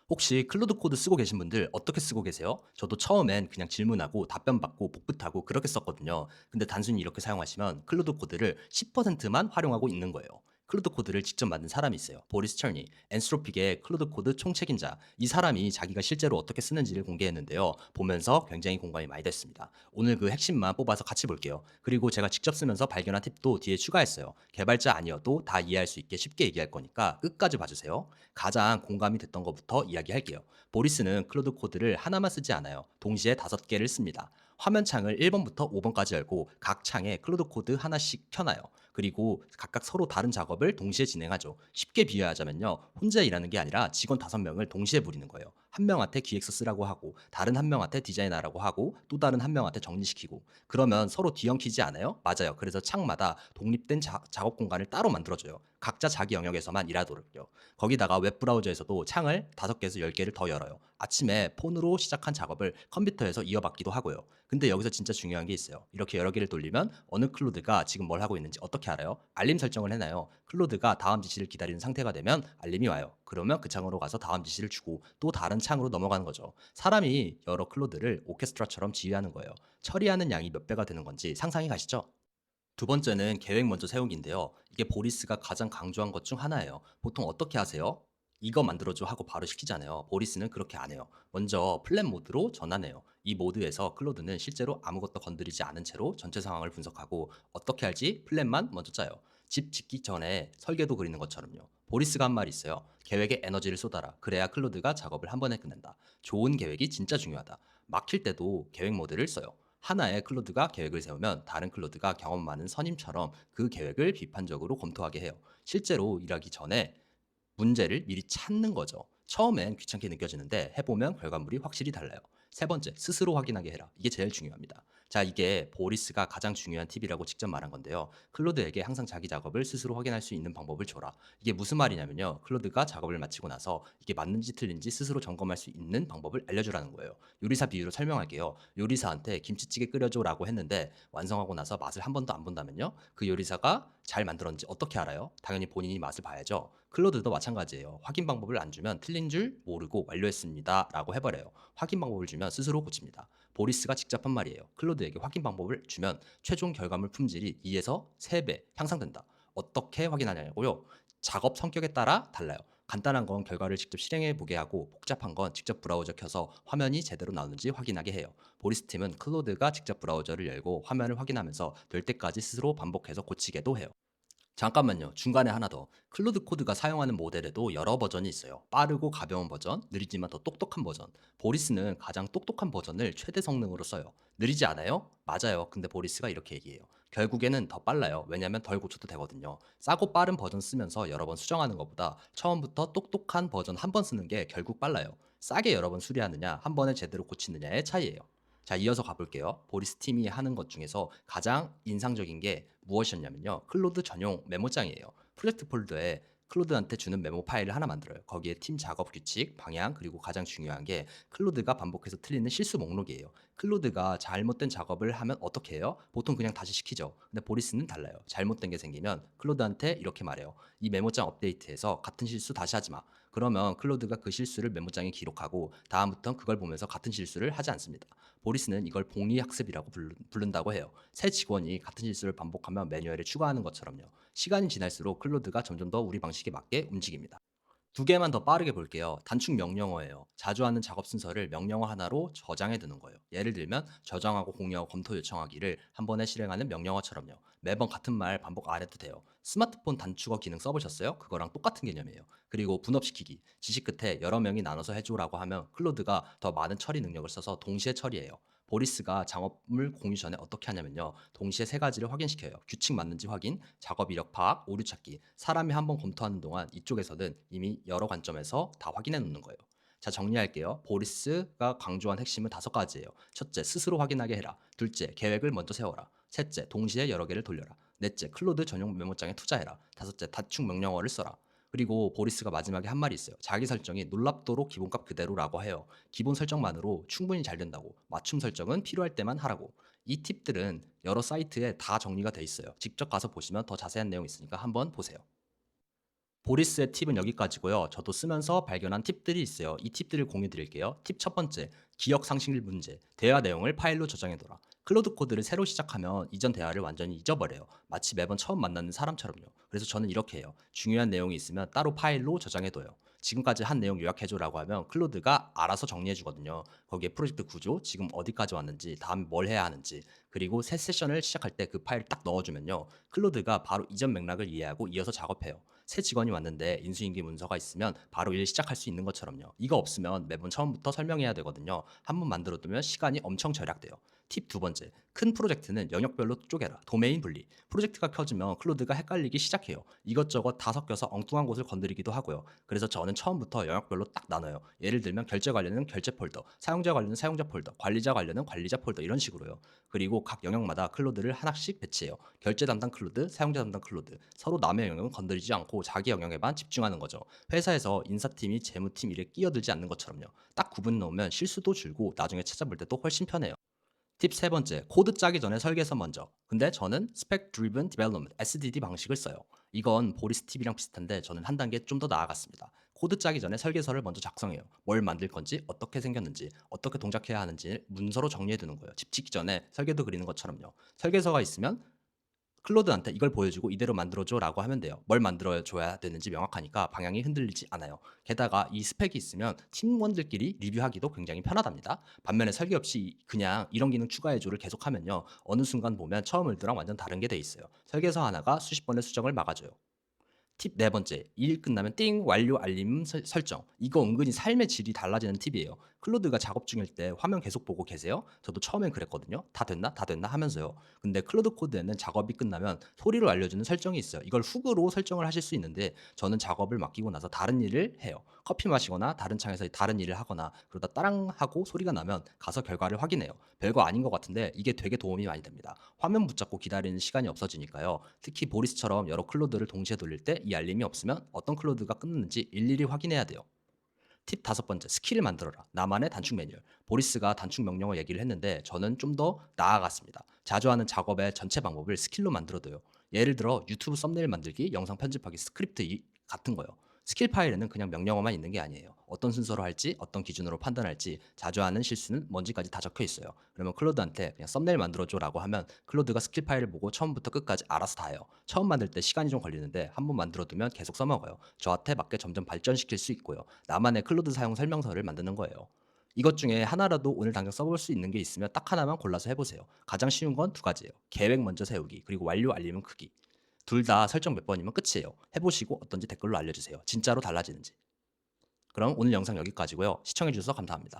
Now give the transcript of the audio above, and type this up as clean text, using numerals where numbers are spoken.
혹시 클로드 코드 쓰고 계신 분들 어떻게 쓰고 계세요? 저도 처음엔 그냥 질문하고 답변 받고 복붙하고 그렇게 썼거든요. 근데 단순히 이렇게 사용하시면 클로드 코드를 10%만 활용하고 있는 거예요. 클로드 코드를 직접 만든 사람이 있어요. 보리스 철니, 엔스로픽의 클로드 코드 총책임자. 이 사람이 자기가 실제로 어떻게 쓰는지를 공개했는데요. 보면서 굉장히 공감이 많이 됐습니다. 오늘 그 핵심만 뽑아서 같이 볼게요. 그리고 제가 직접 쓰면서 발견한 팁도 뒤에 추가했어요. 개발자 아니어도 다 이해할 수 있게 쉽게 얘기할 거니까 끝까지 봐주세요. 가장 공감이 됐던 것부터 이야기할게요. 보리스는 클로드 코드를 하나만 쓰지 않아요. 동시에 5개를 씁니다. 화면 창을 1번부터 5번까지 열고 각 창에 클로드 코드 하나씩 켜놔요. 그리고 각각 서로 다른 작업을 동시에 진행하죠. 쉽게 비유하자면요. 혼자 일하는 게 아니라 직원 5명을 동시에 부리는 거예요. 한 명한테 기획서 쓰라고 하고 다른 한 명한테 디자인하라고 하고 또 다른 한 명한테 정리시키고 그러면 서로 뒤엉키지 않아요? 맞아요. 그래서 창마다 독립된 작업 공간을 따로 만들어줘요. 각자 자기 영역에서만 일하도록요. 거기다가 웹브라우저에서도 창을 5개에서 10개를 더 열어요. 아침에 폰으로 시작한 작업을 컴퓨터에서 이어받기도 하고요. 근데 여기서 진짜 중요한 게 있어요. 이렇게 여러 개를 돌리면 어느 클로드가 지금 뭘 하고 있는지 어떻게 알아요? 알림 설정을 해놔요. 클로드가 다음 지시를 기다리는 상태가 되면 알림이 와요. 그러면 그 창으로 가서 다음 지시를 주고 또 다른 창으로 넘어가는 거죠. 사람이 여러 클로드를 오케스트라처럼 지휘하는 거예요. 처리하는 양이 몇 배가 되는 건지 상상이 가시죠? 두 번째는 계획 먼저 세우기인데요. 이게 보리스가 가장 강조한 것 중 하나예요. 보통 어떻게 하세요? 이거 만들어줘 하고 바로 시키잖아요. 보리스는 그렇게 안 해요. 먼저 플랜 모드로 전환해요. 이 모드에서 클로드는 실제로 아무것도 건드리지 않은 채로 전체 상황을 분석하고 어떻게 할지 플랜만 먼저 짜요. 집 짓기 전에 설계도 그리는 것처럼요. 보리스가 한 말이 있어요. 계획에 에너지를 쏟아라. 그래야 클로드가 작업을 한 번에 끝낸다. 좋은 계획이 진짜 중요하다. 막힐 때도 계획 모드를 써요. 하나의 클로드가 계획을 세우면 다른 클로드가 경험 많은 선임처럼 그 계획을 비판적으로 검토하게 해요. 실제로 일하기 전에 문제를 미리 찾는 거죠. 처음엔 귀찮게 느껴지는데 해보면 결과물이 확실히 달라요. 세 번째, 스스로 확인하게 해라. 이게 제일 중요합니다. 자, 이게 보리스가 가장 중요한 팁이라고 직접 말한 건데요. 클로드에게 항상 자기 작업을 스스로 확인할 수 있는 방법을 줘라. 이게 무슨 말이냐면요. 클로드가 작업을 마치고 나서 이게 맞는지 틀린지 스스로 점검할 수 있는 방법을 알려주라는 거예요. 요리사 비유로 설명할게요. 요리사한테 김치찌개 끓여줘라고 했는데 완성하고 나서 맛을 한 번도 안 본다면요. 그 요리사가 잘 만들었는지 어떻게 알아요? 당연히 본인이 맛을 봐야죠. 클로드도 마찬가지예요. 확인 방법을 안 주면 틀린 줄 모르고 완료했습니다. 라고 해버려요. 확인 방법을 주면 스스로 고칩니다. 보리스가 직접 한 말이에요. 클로드에게 확인 방법을 주면 최종 결과물 품질이 2에서 3배 향상된다. 어떻게 확인하냐고요? 작업 성격에 따라 달라요. 간단한 건 결과를 직접 실행해 보게 하고 복잡한 건 직접 브라우저 켜서 화면이 제대로 나오는지 확인하게 해요. 보리스 팀은 클로드가 직접 브라우저를 열고 화면을 확인하면서 될 때까지 스스로 반복해서 고치게도 해요. 잠깐만요. 중간에 하나 더. 클로드 코드가 사용하는 모델에도 여러 버전이 있어요. 빠르고 가벼운 버전, 느리지만 더 똑똑한 버전. 보리스는 가장 똑똑한 버전을 최대 성능으로 써요. 느리지 않아요? 맞아요. 근데 보리스가 이렇게 얘기해요. 결국에는 더 빨라요. 왜냐면 덜 고쳐도 되거든요. 싸고 빠른 버전 쓰면서 여러 번 수정하는 것보다 처음부터 똑똑한 버전 한 번 쓰는 게 결국 빨라요. 싸게 여러 번 수리하느냐, 한 번에 제대로 고치느냐의 차이예요. 자, 이어서 가볼게요. 보리스 팀이 하는 것 중에서 가장 인상적인 게 무엇이었냐면요. 클로드 전용 메모장이에요. 프로젝트 폴더에 클로드한테 주는 메모 파일을 하나 만들어요. 거기에 팀 작업 규칙, 방향, 그리고 가장 중요한 게 클로드가 반복해서 틀리는 실수 목록이에요. 클로드가 잘못된 작업을 하면 어떻게 해요? 보통 그냥 다시 시키죠. 근데 보리스는 달라요. 잘못된 게 생기면 클로드한테 이렇게 말해요. 이 메모장 업데이트해서 같은 실수 다시 하지 마. 그러면 클로드가 그 실수를 메모장에 기록하고 다음부턴 그걸 보면서 같은 실수를 하지 않습니다. 보리스는 이걸 봉의 학습이라고 부른다고 해요. 새 직원이 같은 실수를 반복하면 매뉴얼에 추가하는 것처럼요. 시간이 지날수록 클로드가 점점 더 우리 방식에 맞게 움직입니다. 두 개만 더 빠르게 볼게요. 단축 명령어예요. 자주 하는 작업 순서를 명령어 하나로 저장해 두는 거예요. 예를 들면 저장하고 공유하고 검토 요청하기를 한 번에 실행하는 명령어처럼요. 매번 같은 말 반복 안 해도 돼요. 스마트폰 단축어 기능 써보셨어요? 그거랑 똑같은 개념이에요. 그리고 분업시키기. 지시 끝에 여러 명이 나눠서 해줘라고 하면 클로드가 더 많은 처리 능력을 써서 동시에 처리해요. 보리스가 작업물 공유 전에 어떻게 하냐면요. 동시에 세 가지를 확인시켜요. 규칙 맞는지 확인, 작업 이력 파악, 오류 찾기. 사람이 한번 검토하는 동안 이쪽에서는 이미 여러 관점에서 다 확인해 놓는 거예요. 자, 정리할게요. 보리스가 강조한 핵심은 5가지예요. 첫째, 스스로 확인하게 해라. 둘째, 계획을 먼저 세워라. 셋째, 동시에 여러 개를 돌려라. 넷째, 클로드 전용 메모장에 투자해라. 다섯째, 다축 명령어를 써라. 그리고 보리스가 마지막에 한 말이 있어요. 자기 설정이 놀랍도록 기본값 그대로라고 해요. 기본 설정만으로 충분히 잘 된다고. 맞춤 설정은 필요할 때만 하라고. 이 팁들은 여러 사이트에 다 정리가 돼 있어요. 직접 가서 보시면 더 자세한 내용이 있으니까 한번 보세요. 보리스의 팁은 여기까지고요. 저도 쓰면서 발견한 팁들이 있어요. 이 팁들을 공유 드릴게요. 팁 첫 번째, 기억 상실 문제. 대화 내용을 파일로 저장해둬라. 클로드 코드를 새로 시작하면 이전 대화를 완전히 잊어버려요. 마치 매번 처음 만나는 사람처럼요. 그래서 저는 이렇게 해요. 중요한 내용이 있으면 따로 파일로 저장해둬요. 지금까지 한 내용 요약해줘라고 하면 클로드가 알아서 정리해주거든요. 거기에 프로젝트 구조, 지금 어디까지 왔는지, 다음에 뭘 해야 하는지, 그리고 새 세션을 시작할 때 그 파일을 딱 넣어주면요. 클로드가 바로 이전 맥락을 이해하고 이어서 작업해요. 새 직원이 왔는데 인수인계 문서가 있으면 바로 일 시작할 수 있는 것처럼요. 이거 없으면 매번 처음부터 설명해야 되거든요. 한번 만들어두면 시간이 엄청 절약돼요. 팁 두 번째, 큰 프로젝트는 영역별로 쪼개라. 도메인 분리. 프로젝트가 켜지면 클로드가 헷갈리기 시작해요. 이것저것 다 섞여서 엉뚱한 곳을 건드리기도 하고요. 그래서 저는 처음부터 영역별로 딱 나눠요. 예를 들면 결제 관련은 결제 폴더, 사용자 관련은 사용자 폴더, 관리자 관련은 관리자 폴더 이런 식으로요. 그리고 각 영역마다 클로드를 하나씩 배치해요. 결제 담당 클로드, 사용자 담당 클로드. 서로 남의 영역은 건드리지 않고 자기 영역에만 집중하는 거죠. 회사에서 인사팀이 재무팀 일에 끼어들지 않는 것처럼요. 딱 구분 넣으면 실수도 줄고 나중에 찾아볼 때도 훨씬 편해요. 팁 세 번째, 코드 짜기 전에 설계서 먼저. 근데 저는 Spec Driven Development, SDD 방식을 써요. 이건 보리스 팁이랑 비슷한데 저는 한 단계 좀 더 나아갔습니다. 코드 짜기 전에 설계서를 먼저 작성해요. 뭘 만들 건지, 어떻게 생겼는지, 어떻게 동작해야 하는지 문서로 정리해 두는 거예요. 집 짓기 전에 설계도 그리는 것처럼요. 설계서가 있으면 클로드한테 이걸 보여주고 이대로 만들어줘라고 하면 돼요. 뭘 만들어줘야 되는지 명확하니까 방향이 흔들리지 않아요. 게다가 이 스펙이 있으면 팀원들끼리 리뷰하기도 굉장히 편하답니다. 반면에 설계 없이 그냥 이런 기능 추가해줘를 계속하면요. 어느 순간 보면 처음 을드랑 완전 다른 게 돼 있어요. 설계서 하나가 수십 번의 수정을 막아줘요. 팁 네 번째, 일 끝나면 띵 완료 알림 설정. 이거 은근히 삶의 질이 달라지는 팁이에요. 클로드가 작업 중일 때 화면 계속 보고 계세요? 저도 처음엔 그랬거든요. 다 됐나? 다 됐나? 하면서요. 근데 클로드 코드에는 작업이 끝나면 소리로 알려주는 설정이 있어요. 이걸 훅으로 설정을 하실 수 있는데 저는 작업을 맡기고 나서 다른 일을 해요. 커피 마시거나 다른 창에서 다른 일을 하거나 그러다 따랑 하고 소리가 나면 가서 결과를 확인해요. 별거 아닌 것 같은데 이게 되게 도움이 많이 됩니다. 화면 붙잡고 기다리는 시간이 없어지니까요. 특히 보리스처럼 여러 클로드를 동시에 돌릴 때 이 알림이 없으면 어떤 클로드가 끊는지 일일이 확인해야 돼요. 팁 다섯 번째, 스킬을 만들어라. 나만의 단축 매뉴얼. 보리스가 단축 명령어 얘기를 했는데 저는 좀 더 나아갔습니다. 자주 하는 작업의 전체 방법을 스킬로 만들어둬요. 예를 들어 유튜브 썸네일 만들기, 영상 편집하기, 스크립트 같은 거요. 스킬 파일에는 그냥 명령어만 있는 게 아니에요. 어떤 순서로 할지, 어떤 기준으로 판단할지, 자주 하는 실수는 뭔지까지 다 적혀 있어요. 그러면 클로드한테 그냥 썸네일 만들어줘라고 하면 클로드가 스킬 파일을 보고 처음부터 끝까지 알아서 다 해요. 처음 만들 때 시간이 좀 걸리는데 한번 만들어두면 계속 써먹어요. 저한테 맞게 점점 발전시킬 수 있고요. 나만의 클로드 사용 설명서를 만드는 거예요. 이것 중에 하나라도 오늘 당장 써볼 수 있는 게 있으면 딱 하나만 골라서 해보세요. 가장 쉬운 건 두 가지예요. 계획 먼저 세우기, 그리고 완료 알림은 크기. 둘 다 설정 몇 번이면 끝이에요. 해보시고 어떤지 댓글로 알려주세요. 진짜로 달라지는지. 그럼 오늘 영상 여기까지고요. 시청해주셔서 감사합니다.